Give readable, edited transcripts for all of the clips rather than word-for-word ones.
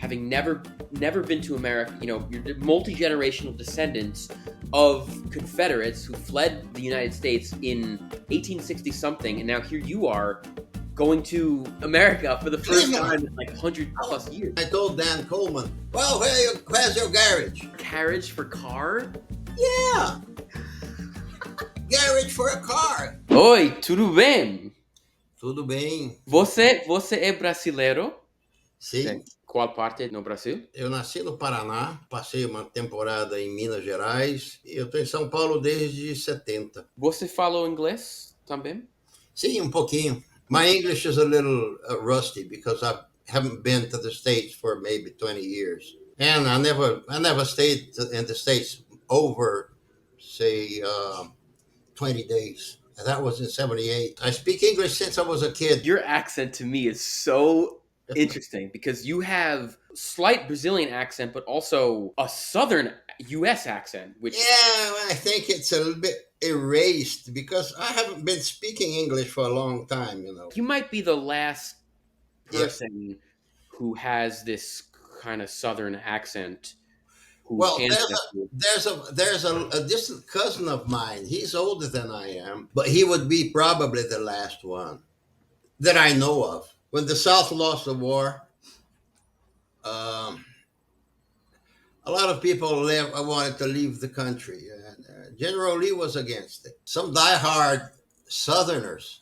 having never been to America, you're multi-generational descendants of Confederates who fled the United States in 1860 something, and now here you are going to America for the first time in like 100 plus years. I told Dan Coleman, well, where's your garage? Carriage for car? Yeah. Garage for a car. Oi, tudo bem? Tudo bem. Você é brasileiro? Sim. Qual parte no Brasil? Eu nasci no Paraná, passei uma temporada em Minas Gerais e eu estou em São Paulo desde 70. Você fala inglês também? Sim, um pouquinho. My English is a little rusty because I haven't been to the States for maybe 20 years. And I never stayed in the States over, say, 20 days. That was in 78. I speak English since I was a kid. Your accent to me is so interesting because you have slight Brazilian accent, but also a Southern U.S. accent, which... Yeah, I think it's a little bit erased because I haven't been speaking English for a long time, You might be the last person who has this kind of Southern accent. Well, there's a distant cousin of mine. He's older than I am, but he would be probably the last one that I know of. When the South lost the war, a lot of people wanted to leave the country. General Lee was against it. Some diehard Southerners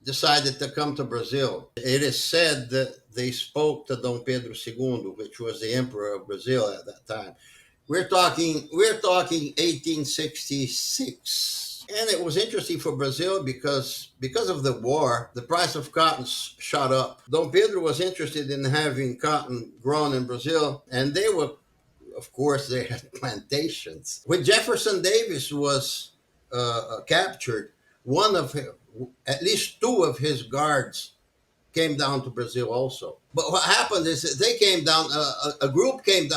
decided to come to Brazil. It is said that they spoke to Dom Pedro II, which was the emperor of Brazil at that time. We're talking 1866. And it was interesting for Brazil because of the war, the price of cotton shot up. Dom Pedro was interested in having cotton grown in Brazil, and they had plantations. When Jefferson Davis was captured, at least two of his guards came down to Brazil also. But what happened is that they came down, a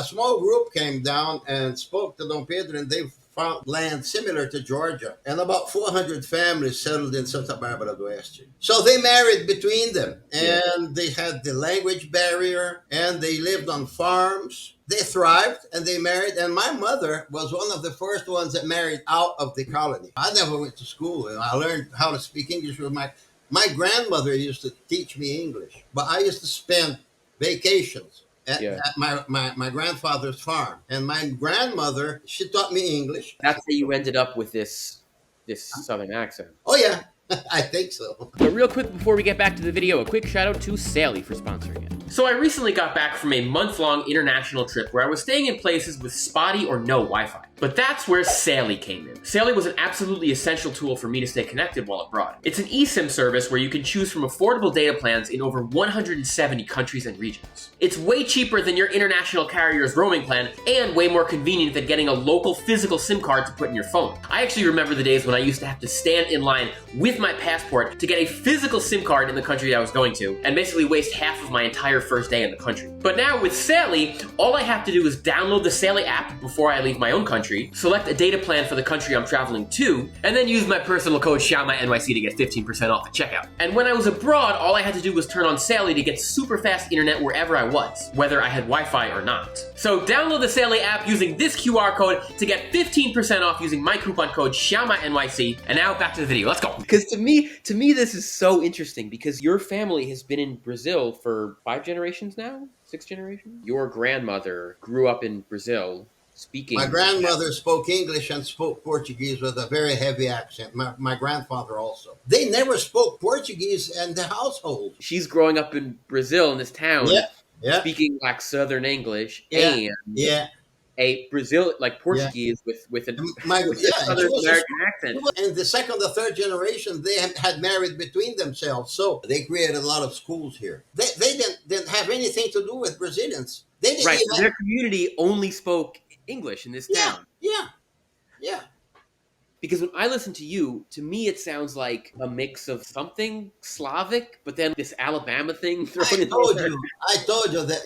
small group came down and spoke to Dom Pedro, and they found land similar to Georgia. And about 400 families settled in Santa Barbara do Oeste. So they married between them, and they had the language barrier, and they lived on farms. They thrived, and they married. And my mother was one of the first ones that married out of the colony. I never went to school. I learned how to speak English with my grandmother used to teach me English, but I used to spend vacations at my grandfather's farm. And my grandmother, she taught me English. That's how you ended up with this Southern accent. Oh, yeah. I think so. But real quick before we get back to the video, a quick shout out to Sally for sponsoring it. So I recently got back from a month-long international trip where I was staying in places with spotty or no Wi-Fi. But that's where Sally came in. Sally was an absolutely essential tool for me to stay connected while abroad. It's an eSIM service where you can choose from affordable data plans in over 170 countries and regions. It's way cheaper than your international carrier's roaming plan and way more convenient than getting a local physical SIM card to put in your phone. I actually remember the days when I used to have to stand in line with my passport to get a physical SIM card in the country I was going to and basically waste half of my entire first day in the country. But now with Sally, all I have to do is download the Sally app before I leave my own country, select a data plan for the country I'm traveling to, and then use my personal code SHAMANYC to get 15% off at checkout. And when I was abroad, all I had to do was turn on Sally to get super fast internet wherever I was, whether I had Wi-Fi or not. So download the Sally app using this QR code to get 15% off using my coupon code SHAMANYC. And now back to the video, let's go. Because to me this is so interesting because your family has been in Brazil for 5 generations now? 6 generations? Your grandmother grew up in Brazil speaking. My grandmother spoke English and spoke Portuguese with a very heavy accent. My grandfather also. They never spoke Portuguese in the household. She's growing up in Brazil in this town, speaking like Southern English and a Brazil like Portuguese with a Southern American accent. In the second or third generation, they had married between themselves, so they created a lot of schools here. They didn't have anything to do with Brazilians. They didn't. Right, so their community only spoke English in this town. Yeah. Because when I listen to you, to me it sounds like a mix of something Slavic, but then this Alabama thing thrown in there. I told you that,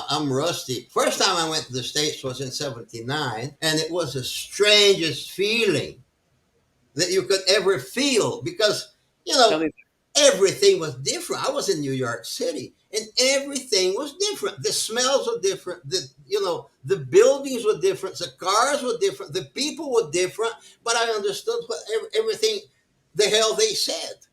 I'm rusty. First time I went to the States was in 79, and it was the strangest feeling that you could ever feel because, everything was different. I was in New York City. and everything was different. The smells were different. The buildings were different. The cars were different. The people were different. But I understood everything the hell they said.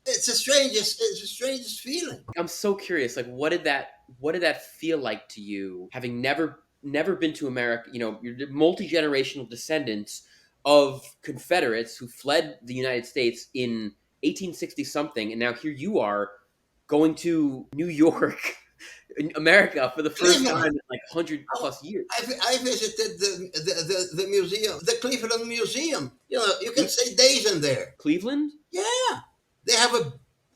It's the strangest feeling. I'm so curious. Like, what did that feel like to you, having never been to America? You know, you're multi generational descendants of Confederates who fled the United States in 1860 something, and now here you are going to New York, in America, for the first time in like 100+ years. I visited the museum, the Cleveland Museum. You can stay days in there. Cleveland? Yeah, they have a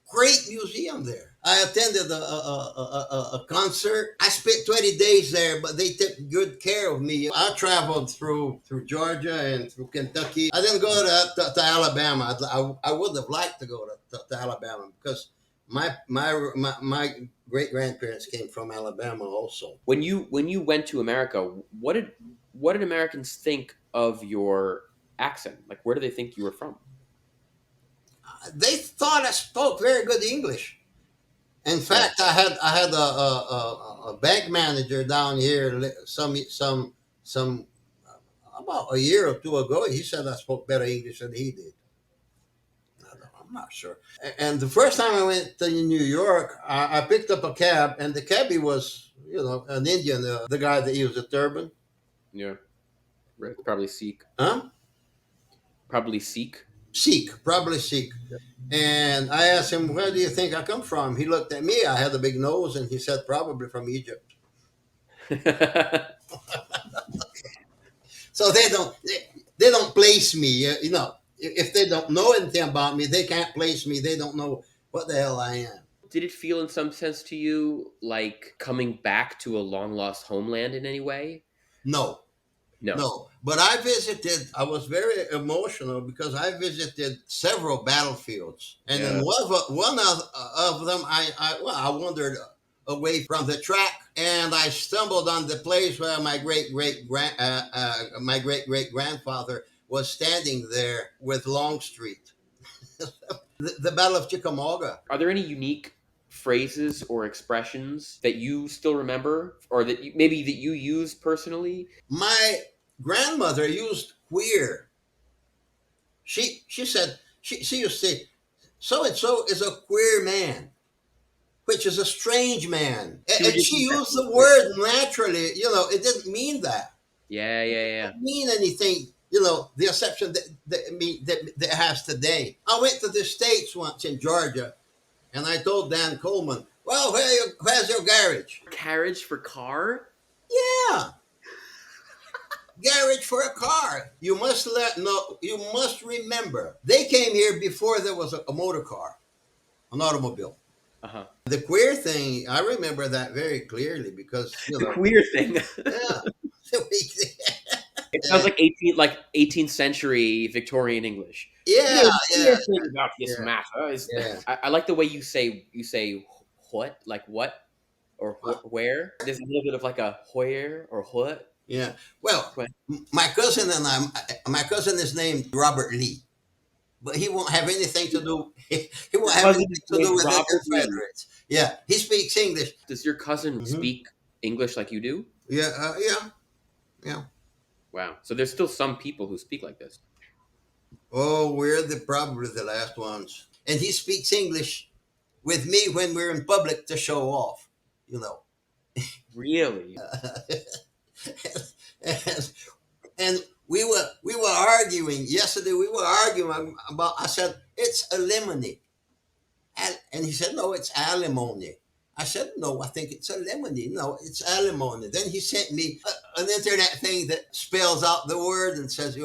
great museum there. I attended a concert. I spent 20 days there, but they took good care of me. I traveled through Georgia and through Kentucky. I didn't go to Alabama. I would have liked to go to Alabama because my great grandparents came from Alabama also. When you went to America, what did Americans think of your accent? Like, where do they think you were from? They thought I spoke very good English. In fact, I had a bank manager down here some about a year or two ago. He said I spoke better English than he did. I'm not sure. And the first time I went to New York, I picked up a cab, and the cabbie was an Indian, the guy that used a turban. Yeah, right. Probably Sikh. Huh? Probably Sikh. Probably Sikh. And I asked him, where do you think I come from? He looked at me. I had a big nose, and he said, probably from Egypt. So they don't place me. If they don't know anything about me, they can't place me. They don't know what the hell I am. Did it feel in some sense to you like coming back to a long lost homeland in any way? No. But I was very emotional because I visited several battlefields. And in one of them, I wandered away from the track, and I stumbled on the place where my great great grandfather was standing there with Longstreet. the Battle of Chickamauga. Are there any unique phrases or expressions that you still remember, or that maybe you use personally? My grandmother used queer. She said she used to say, so and so is a queer man, which is a strange man. And she used the word naturally. It didn't mean that. Yeah. It didn't mean anything. The exception that it has today. I went to the States once in Georgia, and I told Dan Coleman, well, where's your garage? Carriage for car? Yeah. Garage for a car. You must remember, they came here before there was a motor car, an automobile. Uh-huh. The queer thing, I remember that very clearly because the queer thing. Yeah. It sounds like 18th century Victorian English. Yeah. Thing about this matter is, I like the way you say what, like what, or where. There's a little bit of like a where or what. Yeah. Well, my cousin is named Robert Lee, but he won't have anything to do. He won't have anything to do with the Confederates. Yeah, he speaks English. Does your cousin speak English like you do? Yeah. Yeah. Wow. So there's still some people who speak like this. Oh, we're probably the last ones. And he speaks English with me when we're in public to show off. Really. And we were arguing yesterday. We were arguing about. I said it's alimony, and he said no, it's alimony. I said no, I think it's alimony. No, it's alimony. Then he sent me an internet thing that spells out the word and says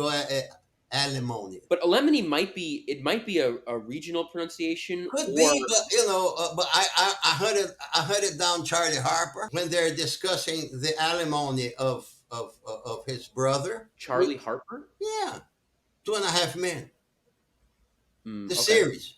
alimony. But alimony might be a regional pronunciation. Could be, but I heard it down Charlie Harper when they're discussing the alimony of his brother. Charlie Harper? Yeah. 2.5 Men. The series.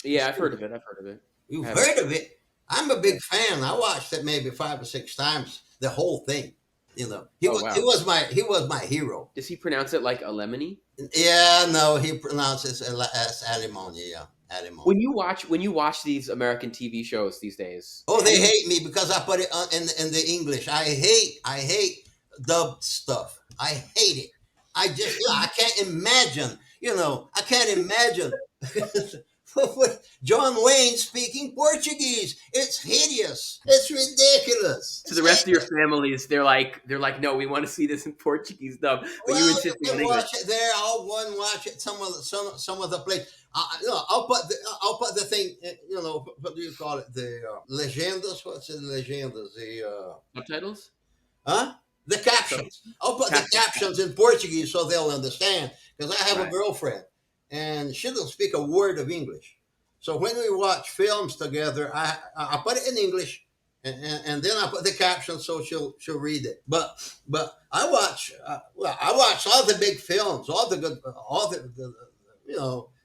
Yeah, I've heard of it. You've heard of it? I'm a big fan. I watched it maybe 5 or 6 times, the whole thing. He was my hero. Does he pronounce it like alimony? Yeah, no, he pronounces it as alimony, yeah. anymore. When you watch these American TV shows these days, Oh, they hate me because I put it in the English. I hate dubbed stuff. I hate it. I can't imagine. I can't imagine John Wayne speaking Portuguese. It's hideous. It's ridiculous. to the rest of your families, they're like, no, we want to see this in Portuguese dub, but you Well, insist you on can English. watch it there. I'll go and watch it some of the place. I'll put the thing. What do you call it? The legendas. What's in legendas? Subtitles? Huh? The captions. I'll put the captions in Portuguese so they'll understand. Because I have a Right. girlfriend, and she doesn't speak a word of English. So when we watch films together, I put it in English, and then I put the captions so she'll read it. But I watch all the big films, all the good,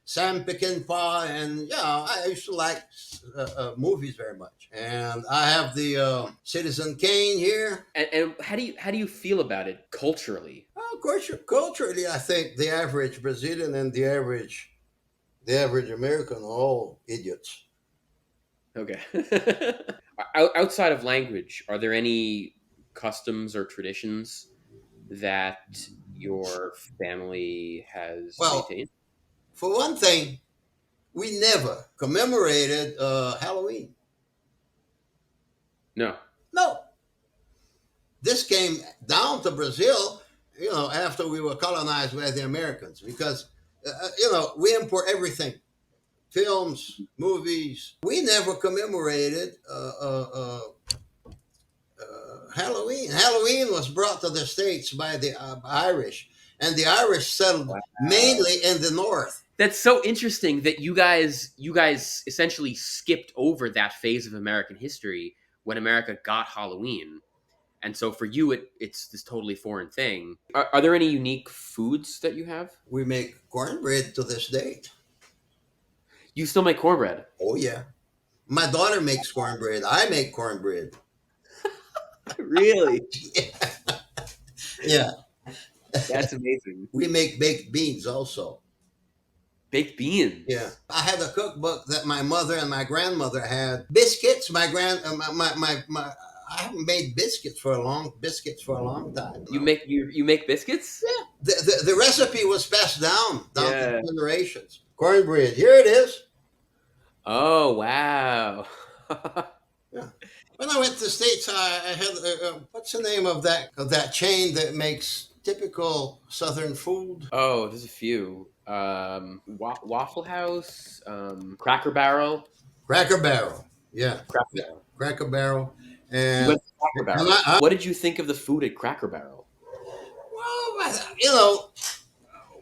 Sam Peckinpah, and I used to like movies very much. And I have the Citizen Kane here. And how do you feel about it culturally? Of course, culturally, I think the average Brazilian and the average American are all idiots. Okay. Outside of language, are there any customs or traditions that your family has Well, maintained? for one thing, we never commemorated Halloween. No. No, this came down to Brazil, after we were colonized by the Americans, because we import everything, films, movies. We never commemorated Halloween. Halloween was brought to the States by the Irish, and the Irish settled mainly in the north. That's so interesting that you guys essentially skipped over that phase of American history when America got Halloween. And so for you, it's this totally foreign thing. Are there any unique foods that you have? We make cornbread to this date. You still make cornbread. Oh yeah, my daughter makes cornbread. I make cornbread. Really? Yeah, That's amazing. we make baked beans also. Baked beans. Yeah, I had a cookbook that my mother and my grandmother had. Biscuits. I haven't made biscuits for a long time. You make biscuits? Yeah. The recipe was passed down Yeah. to generations. Cornbread. Here it is. Oh wow. Yeah. When I went to the States, I had what's the name of that chain that makes typical Southern food? Oh, there's a few. Waffle House, Cracker Barrel. Cracker Barrel. Yeah, Cracker Barrel. Cracker Barrel. You And went to Cracker Barrel. and What did you think of the food at Cracker Barrel? well,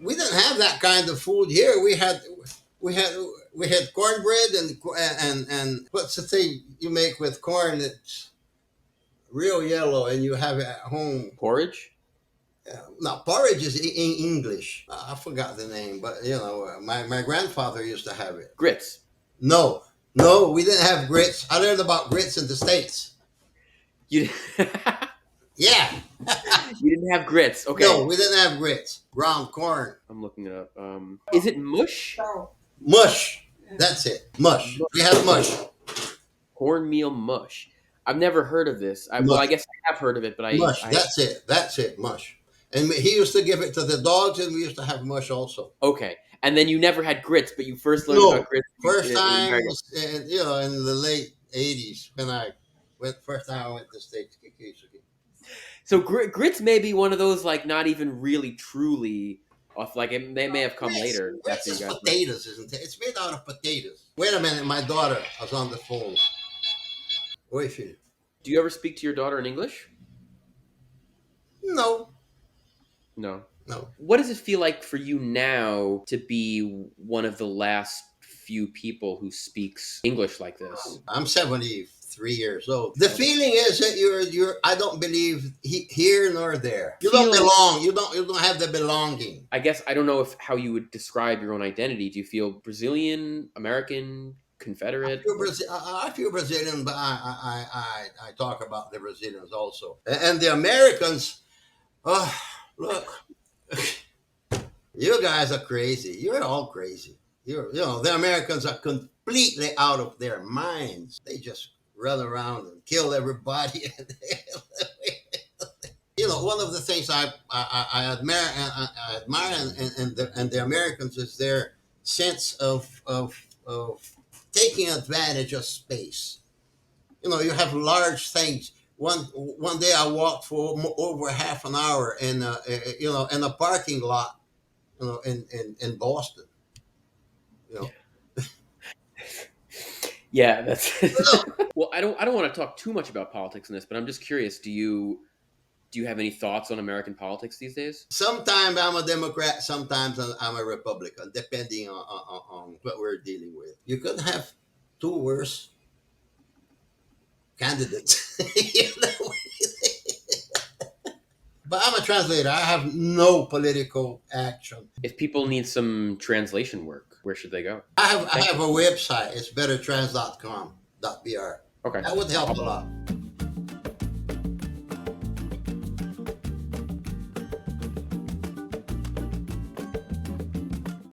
we didn't have that kind of food here. We had cornbread and what's the thing you make with corn that's real yellow and you have it at home. Porridge? Now porridge is in English. I forgot the name, but my grandfather used to have it. Grits. No, we didn't have grits. I learned about grits in the States. You Yeah. you didn't have grits. Okay. No, we didn't have grits. Ground corn. I'm looking it up. Is it mush? Mush. That's it. Mush. We had mush. Cornmeal mush. I've never heard of this. Well, Mush. I guess I have heard of it, but Mush. That's it. Mush. And he used to give it to the dogs, and we used to have mush also. Okay. And then you never had grits, but you first learned No. about grits. First time America. was in the late '80s when I went. First time I went to the States. So grits may be one of those like not even really truly off. Like they may have come later. Grits after you is guys. potatoes, isn't it? It's made out of potatoes. Wait a minute, my daughter was on the phone. Wait, filho. Do you ever speak to your daughter in English? No. No. No. What does it feel like for you now to be one of the last few people who speaks English like this? I'm 73 years old. The feeling is that you're. I don't believe here nor there. You don't belong. You don't have the belonging. I guess I don't know how you would describe your own identity. Do you feel Brazilian, American, Confederate? I feel Brazilian, but I talk about the Brazilians also, and the Americans. Oh, look, you guys are crazy. You're all crazy. The Americans are completely out of their minds. They just run around and kill everybody. One of the things I admire I admire and the Americans is their sense of taking advantage of space. You have large things. One day I walked for over half an hour in a parking lot, in Boston. You know, Yeah, that's well, I don't want to talk too much about politics in this, but I'm just curious, do you have any thoughts on American politics these days? sometimes I'm a Democrat, sometimes I'm a Republican, depending on what we're dealing with. You could have two worse candidates. You know? But I'm a translator. I have no political action. If people need some translation work, where should they go? I have Thank a website. It's bettertrans.com.br. Okay. That would help a lot.